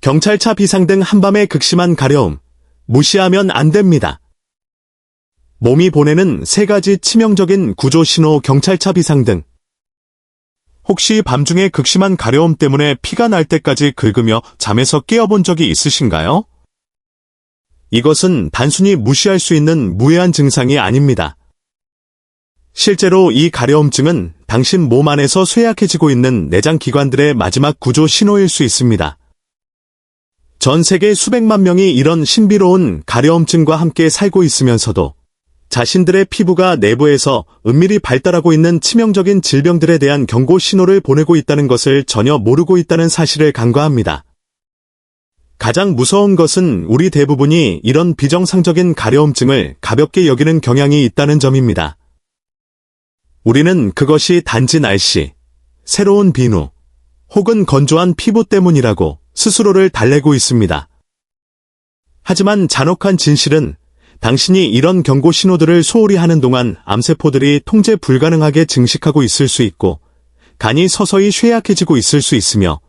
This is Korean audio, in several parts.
경찰차 비상등 한밤의 극심한 가려움, 무시하면 안 됩니다. 몸이 보내는 3가지 치명적인 구조 신호 경찰차 비상등. 혹시 밤중에 극심한 가려움 때문에 피가 날 때까지 긁으며 잠에서 깨어본 적이 있으신가요? 이것은 단순히 무시할 수 있는 무해한 증상이 아닙니다. 실제로 이 가려움증은 당신 몸 안에서 쇠약해지고 있는 내장 기관들의 마지막 구조 신호일 수 있습니다. 전 세계 수백만 명이 이런 신비로운 가려움증과 함께 살고 있으면서도 자신들의 피부가 내부에서 은밀히 발달하고 있는 치명적인 질병들에 대한 경고 신호를 보내고 있다는 것을 전혀 모르고 있다는 사실을 간과합니다. 가장 무서운 것은 우리 대부분이 이런 비정상적인 가려움증을 가볍게 여기는 경향이 있다는 점입니다. 우리는 그것이 단지 날씨, 새로운 비누, 혹은 건조한 피부 때문이라고 스스로를 달래고 있습니다. 하지만 잔혹한 진실은 당신이 이런 경고 신호들을 소홀히 하는 동안 암세포들이 통제 불가능하게 증식하고 있을 수 있고, 간이 서서히 쇠약해지고 있을 수 있으며,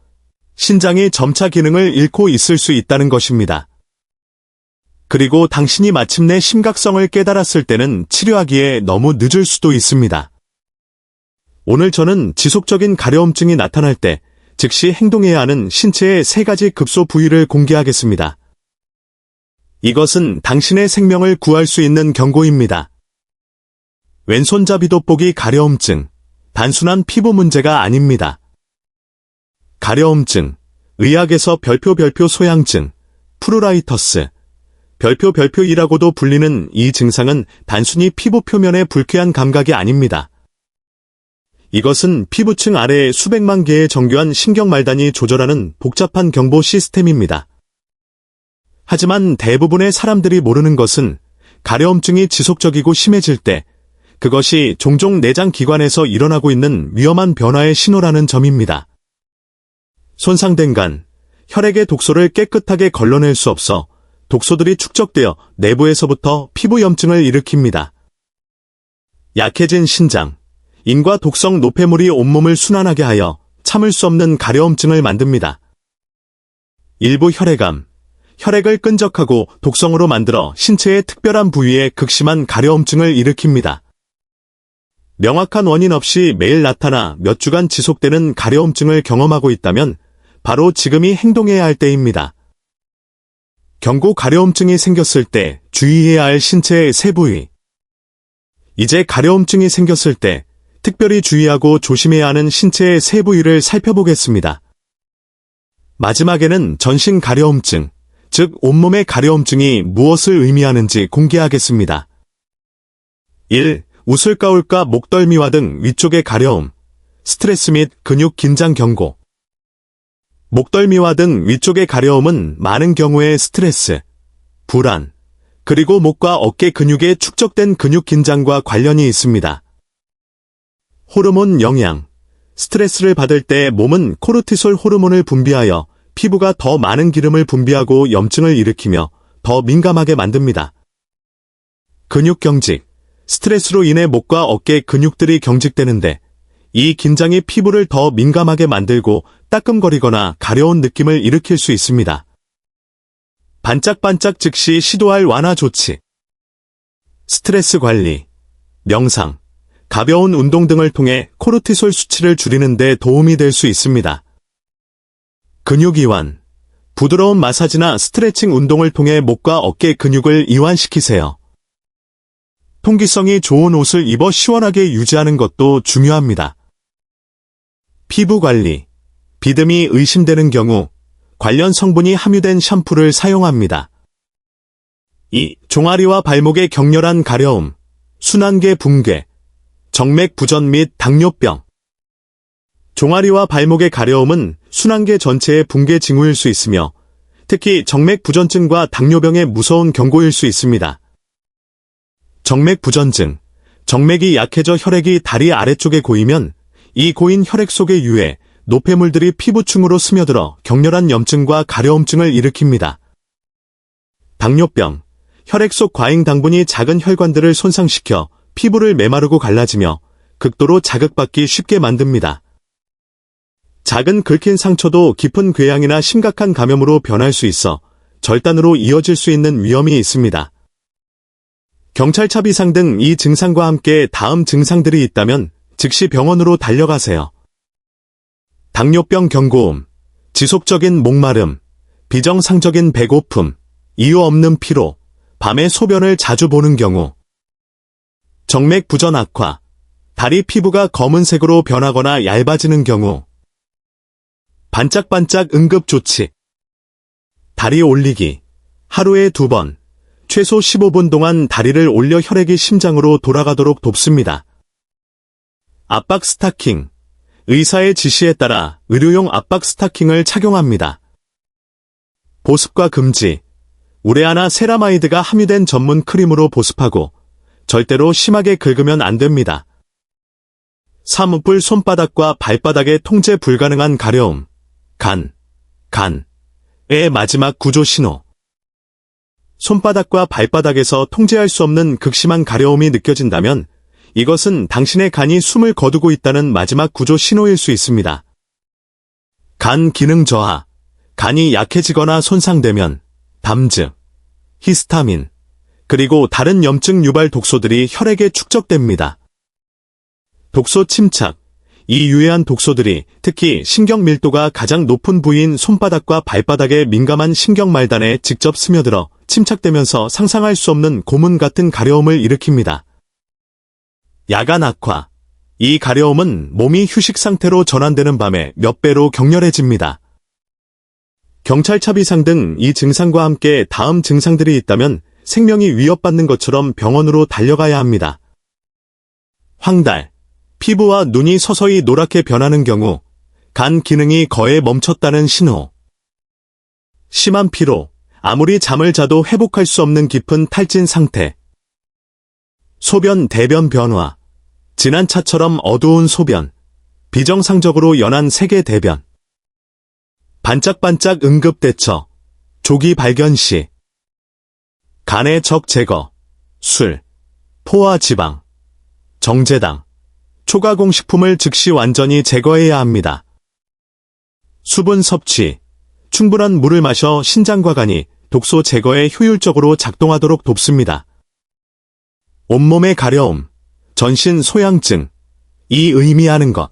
신장이 점차 기능을 잃고 있을 수 있다는 것입니다. 그리고 당신이 마침내 심각성을 깨달았을 때는 치료하기에 너무 늦을 수도 있습니다. 오늘 저는 지속적인 가려움증이 나타날 때 즉시 행동해야 하는 신체의 3가지 급소 부위를 공개하겠습니다. 이것은 당신의 생명을 구할 수 있는 경고입니다. 왼손잡이 돋보기 가려움증, 단순한 피부 문제가 아닙니다. 가려움증, 의학에서 별표 소양증, 프루라이터스, 별표이라고도 불리는 이 증상은 단순히 피부 표면의 불쾌한 감각이 아닙니다. 이것은 피부층 아래의 수백만 개의 정교한 신경말단이 조절하는 복잡한 경보 시스템입니다. 하지만 대부분의 사람들이 모르는 것은 가려움증이 지속적이고 심해질 때 그것이 종종 내장 기관에서 일어나고 있는 위험한 변화의 신호라는 점입니다. 손상된 간, 혈액의 독소를 깨끗하게 걸러낼 수 없어 독소들이 축적되어 내부에서부터 피부염증을 일으킵니다. 약해진 신장, 인과 독성 노폐물이 온몸을 순환하게 하여 참을 수 없는 가려움증을 만듭니다. 일부 혈액암, 혈액을 끈적하고 독성으로 만들어 신체의 특별한 부위에 극심한 가려움증을 일으킵니다. 명확한 원인 없이 매일 나타나 몇 주간 지속되는 가려움증을 경험하고 있다면 바로 지금이 행동해야 할 때입니다. 경고 가려움증이 생겼을 때 주의해야 할 신체의 3부위. 이제 가려움증이 생겼을 때 특별히 주의하고 조심해야 하는 신체의 3부위를 살펴보겠습니다. 마지막에는 전신 가려움증, 즉 온몸의 가려움증이 무엇을 의미하는지 공개하겠습니다. 1. 우슬가울가 목덜미와 등 위쪽의 가려움, 스트레스 및 근육 긴장 경고. 목덜미와 등 위쪽의 가려움은 많은 경우에 스트레스, 불안, 그리고 목과 어깨 근육에 축적된 근육 긴장과 관련이 있습니다. 호르몬 영향. 스트레스를 받을 때 몸은 코르티솔 호르몬을 분비하여 피부가 더 많은 기름을 분비하고 염증을 일으키며 더 민감하게 만듭니다. 근육 경직. 스트레스로 인해 목과 어깨 근육들이 경직되는데 이 긴장이 피부를 더 민감하게 만들고 따끔거리거나 가려운 느낌을 일으킬 수 있습니다. 반짝반짝 즉시 시도할 완화 조치. 스트레스 관리, 명상, 가벼운 운동 등을 통해 코르티솔 수치를 줄이는 데 도움이 될 수 있습니다. 근육 이완. 부드러운 마사지나 스트레칭 운동을 통해 목과 어깨 근육을 이완시키세요. 통기성이 좋은 옷을 입어 시원하게 유지하는 것도 중요합니다. 피부 관리. 비듬이 의심되는 경우 관련 성분이 함유된 샴푸를 사용합니다. 2. 종아리와 발목의 격렬한 가려움, 순환계 붕괴, 정맥 부전 및 당뇨병. 종아리와 발목의 가려움은 순환계 전체의 붕괴 징후일 수 있으며 특히 정맥 부전증과 당뇨병의 무서운 경고일 수 있습니다. 정맥 부전증. 정맥이 약해져 혈액이 다리 아래쪽에 고이면 이 고인 혈액 속의 유해, 노폐물들이 피부층으로 스며들어 격렬한 염증과 가려움증을 일으킵니다. 당뇨병. 혈액 속 과잉 당분이 작은 혈관들을 손상시켜 피부를 메마르고 갈라지며 극도로 자극받기 쉽게 만듭니다. 작은 긁힌 상처도 깊은 궤양이나 심각한 감염으로 변할 수 있어 절단으로 이어질 수 있는 위험이 있습니다. 경찰차 비상 등 이 증상과 함께 다음 증상들이 있다면 즉시 병원으로 달려가세요. 당뇨병 경고음, 지속적인 목마름, 비정상적인 배고픔, 이유 없는 피로, 밤에 소변을 자주 보는 경우, 정맥 부전 악화, 다리 피부가 검은색으로 변하거나 얇아지는 경우, 반짝반짝 응급조치, 다리 올리기, 하루에 2번, 최소 15분 동안 다리를 올려 혈액이 심장으로 돌아가도록 돕습니다. 압박 스타킹, 의사의 지시에 따라 의료용 압박 스타킹을 착용합니다. 보습과 금지, 우레아나 세라마이드가 함유된 전문 크림으로 보습하고 절대로 심하게 긁으면 안 됩니다. 사무뿔 손바닥과 발바닥에 통제 불가능한 가려움, 간의 마지막 구조 신호. 손바닥과 발바닥에서 통제할 수 없는 극심한 가려움이 느껴진다면 이것은 당신의 간이 숨을 거두고 있다는 마지막 구조 신호일 수 있습니다. 간 기능 저하, 간이 약해지거나 손상되면 담즙, 히스타민, 그리고 다른 염증 유발 독소들이 혈액에 축적됩니다. 독소 침착, 이 유해한 독소들이 특히 신경 밀도가 가장 높은 부위인 손바닥과 발바닥의 민감한 신경말단에 직접 스며들어 침착되면서 상상할 수 없는 고문 같은 가려움을 일으킵니다. 야간 악화, 이 가려움은 몸이 휴식 상태로 전환되는 밤에 몇 배로 격렬해집니다. 경찰차 비상 등 이 증상과 함께 다음 증상들이 있다면 생명이 위협받는 것처럼 병원으로 달려가야 합니다. 황달, 피부와 눈이 서서히 노랗게 변하는 경우, 간 기능이 거의 멈췄다는 신호. 심한 피로, 아무리 잠을 자도 회복할 수 없는 깊은 탈진 상태. 소변, 대변 변화, 진한 차처럼 어두운 소변, 비정상적으로 연한 색의 대변. 반짝반짝 응급대처, 조기 발견 시. 간의 적 제거, 술, 포화 지방, 정제당, 초가공식품을 즉시 완전히 제거해야 합니다. 수분 섭취, 충분한 물을 마셔 신장과 간이 독소 제거에 효율적으로 작동하도록 돕습니다. 온몸의 가려움, 전신 소양증, 이 의미하는 것.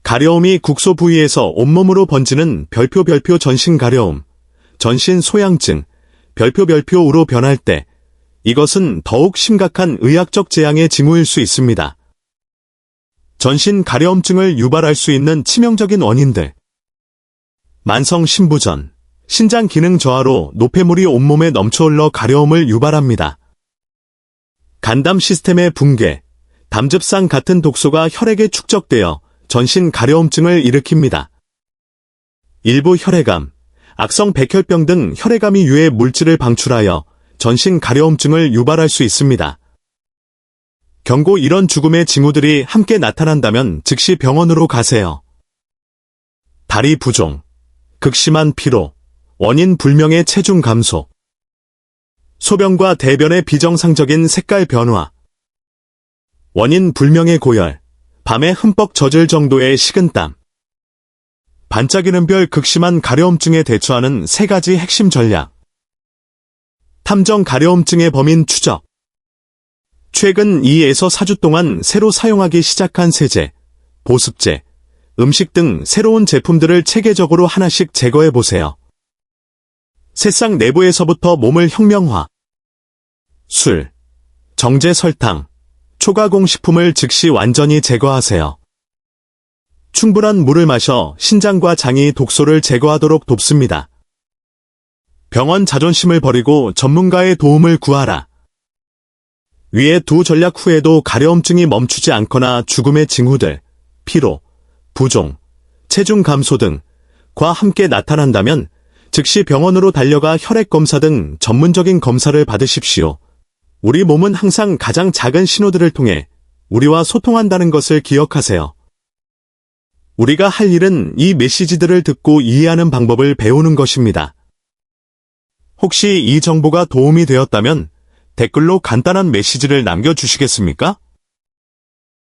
가려움이 국소 부위에서 온몸으로 번지는 별표 전신 가려움, 전신 소양증, 별표우로 변할 때 이것은 더욱 심각한 의학적 재앙의 징후일 수 있습니다. 전신 가려움증을 유발할 수 있는 치명적인 원인들. 만성 신부전, 신장 기능 저하로 노폐물이 온몸에 넘쳐흘러 가려움을 유발합니다. 간담 시스템의 붕괴, 담즙산 같은 독소가 혈액에 축적되어 전신 가려움증을 일으킵니다. 일부 혈액암, 악성 백혈병 등 혈액암이 유해 물질을 방출하여 전신 가려움증을 유발할 수 있습니다. 경고 이런 죽음의 징후들이 함께 나타난다면 즉시 병원으로 가세요. 다리 부종, 극심한 피로, 원인 불명의 체중 감소, 소변과 대변의 비정상적인 색깔 변화, 원인 불명의 고열, 밤에 흠뻑 젖을 정도의 식은땀. 반짝이는 별 극심한 가려움증에 대처하는 3가지 핵심 전략. 탐정 가려움증의 범인 추적. 최근 2에서 4주 동안 새로 사용하기 시작한 세제, 보습제, 음식 등 새로운 제품들을 체계적으로 하나씩 제거해보세요. 새싹 내부에서부터 몸을 혁명화. 술, 정제 설탕, 초가공식품을 즉시 완전히 제거하세요. 충분한 물을 마셔 신장과 장이 독소를 제거하도록 돕습니다. 병원 자존심을 버리고 전문가의 도움을 구하라. 위의 2 전략 후에도 가려움증이 멈추지 않거나 죽음의 징후들, 피로, 부종, 체중 감소 등과 함께 나타난다면 즉시 병원으로 달려가 혈액 검사 등 전문적인 검사를 받으십시오. 우리 몸은 항상 가장 작은 신호들을 통해 우리와 소통한다는 것을 기억하세요. 우리가 할 일은 이 메시지들을 듣고 이해하는 방법을 배우는 것입니다. 혹시 이 정보가 도움이 되었다면 댓글로 간단한 메시지를 남겨주시겠습니까?